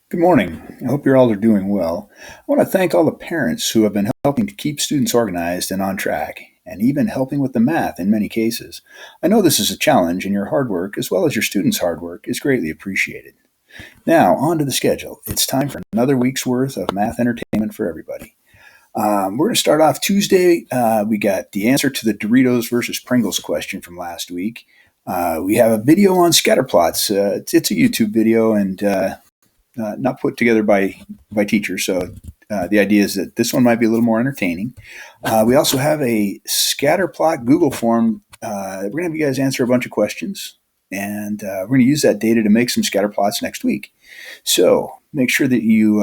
Good morning. I hope you're all are doing well. I want to thank all the parents who have been helping to keep students organized and on track, and even helping with the math in many cases. I know this is a challenge, and your hard work, as well as your students' hard work, is greatly appreciated. Now, on to the schedule. It's time for another week's worth of math entertainment for everybody. We're going to start off Tuesday. We got the answer to the Doritos versus Pringles question from last week. We have a video on scatter plots. It's a YouTube video, and not put together by teachers. So the idea is that this one might be a little more entertaining. We also have a scatter plot Google form. We're going to have you guys answer a bunch of questions, and we're going to use that data to make some scatter plots next week. So make sure that you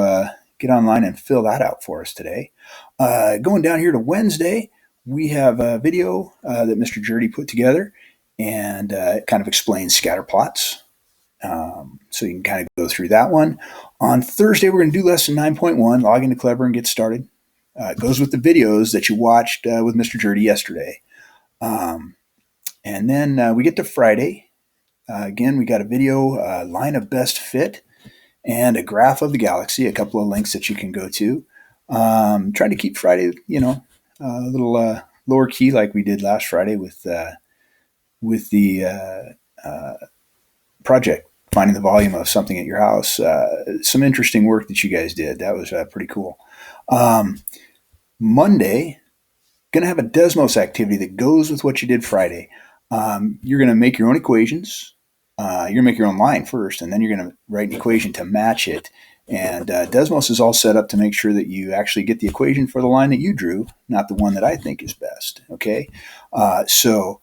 get online and fill that out for us today. Going down here to Wednesday, we have a video that Mr. Jurdy put together, and it kind of explains scatter plots. So you can kind of go through that one. On Thursday, we're going to do lesson 9.1, log into Clever and get started. It goes with the videos that you watched with Mr. Jurdy yesterday. And then we get to Friday. Again, we got a video, line of best fit, and a graph of the galaxy, a couple of links that you can go to. Trying to keep Friday, a little lower key like we did last Friday with the project, finding the volume of something at your house. Some interesting work that you guys did. That was pretty cool. Monday, going to have a Desmos activity that goes with what you did Friday. You're going to make your own equations. You're going to make your own line first, and then you're going to write an equation to match it. And Desmos is all set up to make sure that you actually get the equation for the line that you drew, not the one that I think is best. Okay? So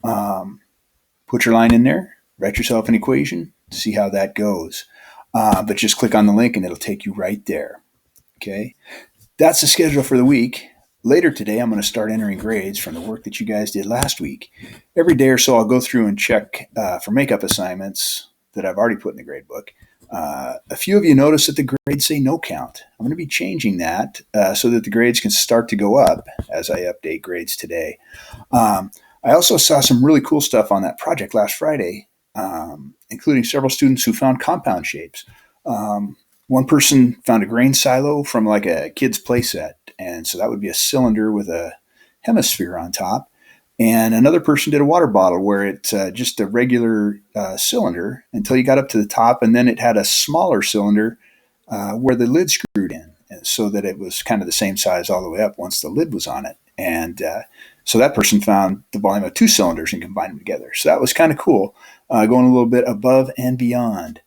put your line in there, write yourself an equation, see how that goes. But just click on the link and it'll take you right there. Okay? That's the schedule for the week. Later today, I'm going to start entering grades from the work that you guys did last week. Every day or so, I'll go through and check for makeup assignments that I've already put in the grade book. A few of you notice that the grades say no count. I'm going to be changing that so that the grades can start to go up as I update grades today. I also saw some really cool stuff on that project last Friday, including several students who found compound shapes. One person found a grain silo from like a kid's playset, and so that would be a cylinder with a hemisphere on top. And another person did a water bottle where it's just a regular cylinder until you got up to the top, and then it had a smaller cylinder where the lid screwed in, so that it was kind of the same size all the way up once the lid was on it. And so that person found the volume of two cylinders and combined them together. So that was kind of cool, going a little bit above and beyond.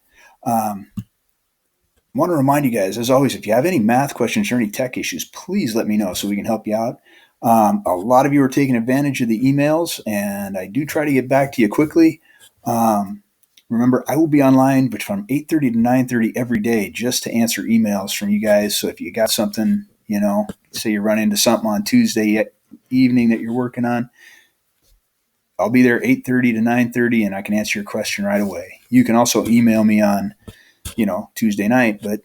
I want to remind you guys, as always, if you have any math questions or any tech issues, please let me know so we can help you out. A lot of you are taking advantage of the emails, and I do try to get back to you quickly. Remember, I will be online from 8:30 to 9:30 every day just to answer emails from you guys. So if you got something, say you run into something on Tuesday evening that you're working on, I'll be there 8:30 to 9:30, and I can answer your question right away. You can also email me on Tuesday night, but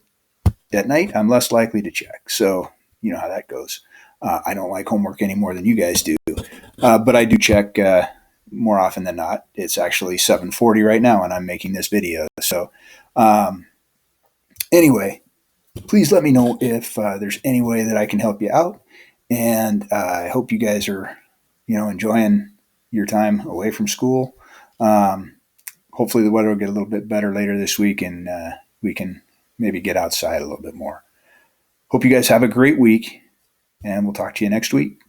at night I'm less likely to check. So you know how that goes. I don't like homework any more than you guys do, but I do check more often than not. It's actually 7:40 right now, and I'm making this video. So anyway, please let me know if there's any way that I can help you out, and I hope you guys are enjoying your time away from school. Hopefully the weather will get a little bit better later this week, and we can maybe get outside a little bit more. Hope you guys have a great week, and we'll talk to you next week.